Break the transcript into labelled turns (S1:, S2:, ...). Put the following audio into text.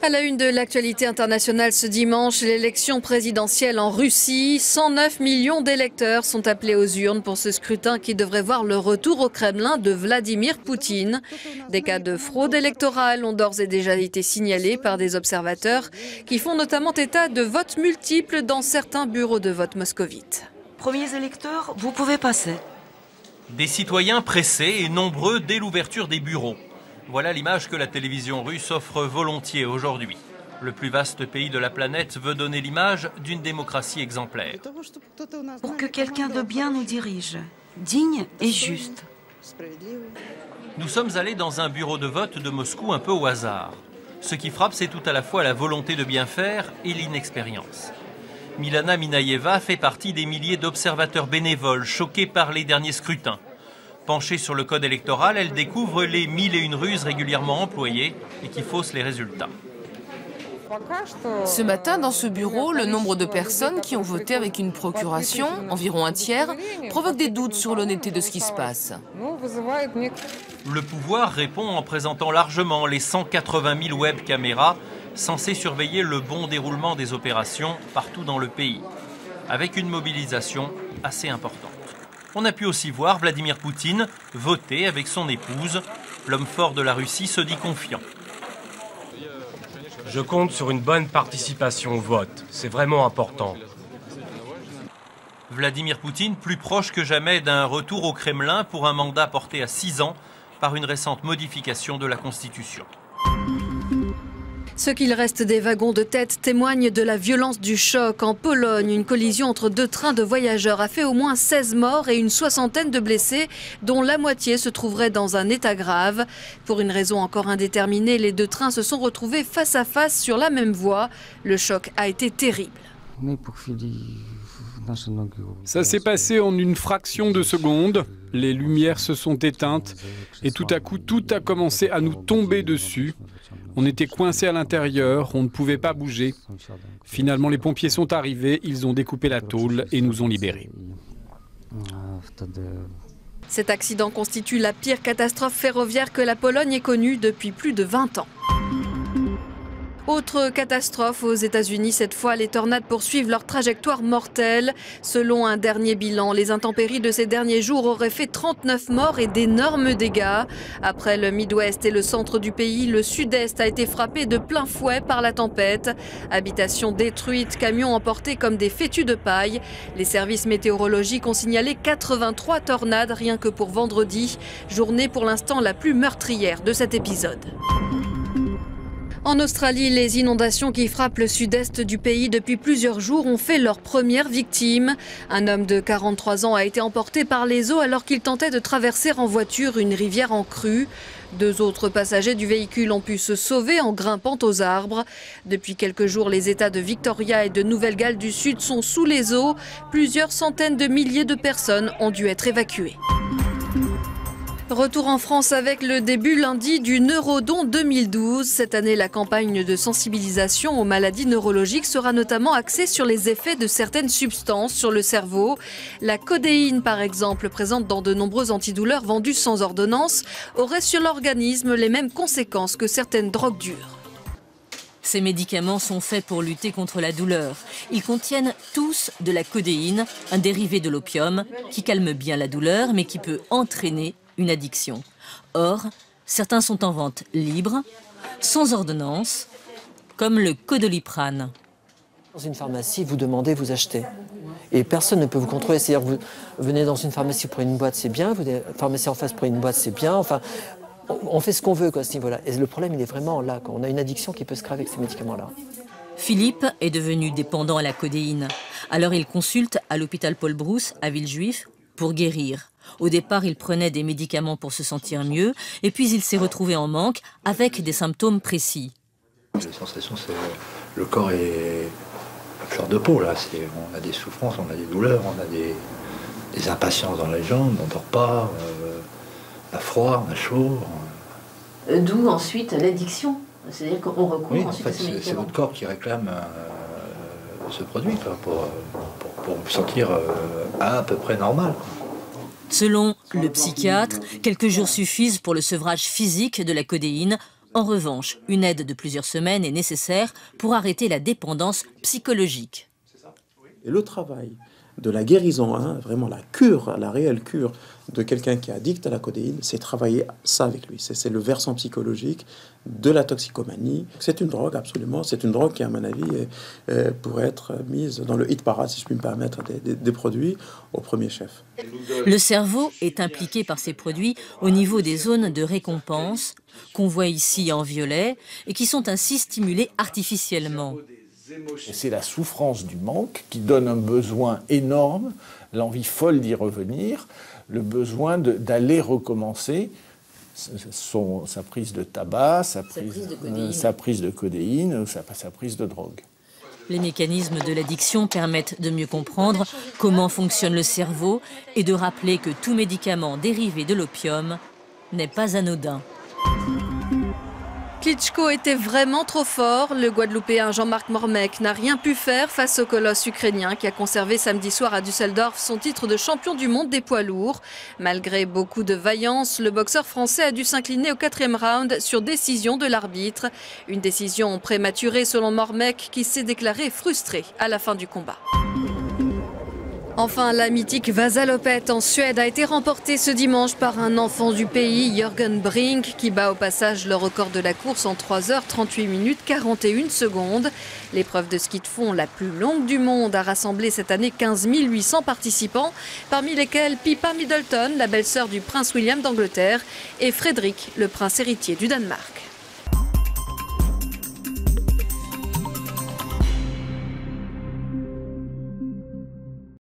S1: À la une de l'actualité internationale ce dimanche, l'élection présidentielle en Russie. 109 millions d'électeurs sont appelés aux urnes pour ce scrutin qui devrait voir le retour au Kremlin de Vladimir Poutine. Des cas de fraude électorale ont d'ores et déjà été signalés par des observateurs qui font notamment état de votes multiples dans certains bureaux de vote moscovites.
S2: Premiers électeurs, vous pouvez passer.
S3: Des citoyens pressés et nombreux dès l'ouverture des bureaux. Voilà l'image que la télévision russe offre volontiers aujourd'hui. Le plus vaste pays de la planète veut donner l'image d'une démocratie exemplaire.
S2: Pour que quelqu'un de bien nous dirige, digne et juste.
S3: Nous sommes allés dans un bureau de vote de Moscou un peu au hasard. Ce qui frappe, c'est tout à la fois la volonté de bien faire et l'inexpérience. Milana Minaeva fait partie des milliers d'observateurs bénévoles choqués par les derniers scrutins. Penchée sur le code électoral, elle découvre les 1001 ruses régulièrement employées et qui faussent les résultats.
S4: Ce matin, dans ce bureau, le nombre de personnes qui ont voté avec une procuration, environ un tiers, provoque des doutes sur l'honnêteté de ce qui se passe.
S3: Le pouvoir répond en présentant largement les 180 000 web caméras censées surveiller le bon déroulement des opérations partout dans le pays, avec une mobilisation assez importante. On a pu aussi voir Vladimir Poutine voter avec son épouse. L'homme fort de la Russie se dit confiant.
S5: Je compte sur une bonne participation au vote. C'est vraiment important.
S3: Vladimir Poutine, plus proche que jamais d'un retour au Kremlin pour un mandat porté à 6 ans par une récente modification de la Constitution.
S1: Ce qu'il reste des wagons de tête témoigne de la violence du choc. En Pologne, une collision entre deux trains de voyageurs a fait au moins 16 morts et une soixantaine de blessés, dont la moitié se trouverait dans un état grave. Pour une raison encore indéterminée, les deux trains se sont retrouvés face à face sur la même voie. Le choc a été terrible.
S6: Ça s'est passé en une fraction de seconde. Les lumières se sont éteintes et tout à coup, tout a commencé à nous tomber dessus. On était coincés à l'intérieur, on ne pouvait pas bouger. Finalement, les pompiers sont arrivés, ils ont découpé la tôle et nous ont libérés.
S1: Cet accident constitue la pire catastrophe ferroviaire que la Pologne ait connue depuis plus de 20 ans. Autre catastrophe aux États-Unis, cette fois, les tornades poursuivent leur trajectoire mortelle. Selon un dernier bilan, les intempéries de ces derniers jours auraient fait 39 morts et d'énormes dégâts. Après le Midwest et le centre du pays, le Sud-Est a été frappé de plein fouet par la tempête. Habitations détruites, camions emportés comme des fétus de paille. Les services météorologiques ont signalé 83 tornades rien que pour vendredi, journée pour l'instant la plus meurtrière de cet épisode. En Australie, les inondations qui frappent le sud-est du pays depuis plusieurs jours ont fait leur première victime. Un homme de 43 ans a été emporté par les eaux alors qu'il tentait de traverser en voiture une rivière en crue. 2 autres passagers du véhicule ont pu se sauver en grimpant aux arbres. Depuis quelques jours, les États de Victoria et de Nouvelle-Galles du Sud sont sous les eaux. Plusieurs centaines de milliers de personnes ont dû être évacuées. Retour en France avec le début lundi du Neurodon 2012. Cette année, la campagne de sensibilisation aux maladies neurologiques sera notamment axée sur les effets de certaines substances sur le cerveau. La codéine, par exemple, présente dans de nombreux antidouleurs vendus sans ordonnance, aurait sur l'organisme les mêmes conséquences que certaines drogues dures.
S7: Ces médicaments sont faits pour lutter contre la douleur. Ils contiennent tous de la codéine, un dérivé de l'opium, qui calme bien la douleur, mais qui peut entraîner une addiction. Or, certains sont en vente libre, sans ordonnance, comme le Codoliprane.
S8: Dans une pharmacie, vous demandez, vous achetez. Et personne ne peut vous contrôler. C'est-à-dire que vous venez dans une pharmacie pour une boîte, c'est bien. Vous venez pharmacie en face pour une boîte, c'est bien. Enfin, on fait ce qu'on veut, quoi, à ce niveau-là. Et le problème, il est vraiment là, quoi. On a une addiction qui peut se créer avec ces médicaments-là.
S7: Philippe est devenu dépendant à la codéine. Alors il consulte à l'hôpital Paul Brousse, à Villejuif, pour guérir. Au départ, il prenait des médicaments pour se sentir mieux, et puis il s'est retrouvé en manque avec des symptômes précis.
S9: Les sensations, c'est le corps est à fleur de peau, là. On a des souffrances, on a des douleurs, on a des impatiences dans les jambes, on ne dort pas, on a froid, on a chaud.
S10: D'où ensuite l'addiction. C'est-à-dire qu'on recourt ensuite à ces médicaments.
S9: C'est votre corps qui réclame ce produit, quoi, pour vous sentir à peu près normal, quoi.
S7: Selon le psychiatre, quelques jours suffisent pour le sevrage physique de la codéine. En revanche, une aide de plusieurs semaines est nécessaire pour arrêter la dépendance psychologique.
S11: Et le travail de la guérison, vraiment la cure, la réelle cure de quelqu'un qui est addict à la codéine, c'est travailler ça avec lui. C'est le versant psychologique de la toxicomanie. C'est une drogue, absolument. C'est une drogue qui, à mon avis, pourrait être mise dans le hit parade, si je puis me permettre, des produits au premier chef.
S7: Le cerveau est impliqué par ces produits au niveau des zones de récompense, qu'on voit ici en violet, et qui sont ainsi stimulées artificiellement.
S12: C'est la souffrance du manque qui donne un besoin énorme, l'envie folle d'y revenir, le besoin d'aller recommencer sa prise de tabac, sa prise de codéine, sa prise de drogue.
S7: Les mécanismes de l'addiction permettent de mieux comprendre comment fonctionne le cerveau et de rappeler que tout médicament dérivé de l'opium n'est pas anodin.
S1: Klitschko était vraiment trop fort. Le Guadeloupéen Jean-Marc Mormec n'a rien pu faire face au colosse ukrainien qui a conservé samedi soir à Düsseldorf son titre de champion du monde des poids lourds. Malgré beaucoup de vaillance, le boxeur français a dû s'incliner au 4e round sur décision de l'arbitre. Une décision prématurée selon Mormec qui s'est déclaré frustré à la fin du combat. Enfin, la mythique Vasaloppet en Suède a été remportée ce dimanche par un enfant du pays, Jørgen Brink, qui bat au passage le record de la course en 3h38 minutes 41 secondes. L'épreuve de ski de fond la plus longue du monde a rassemblé cette année 15 800 participants, parmi lesquels Pippa Middleton, la belle-sœur du prince William d'Angleterre, et Frédéric, le prince héritier du Danemark.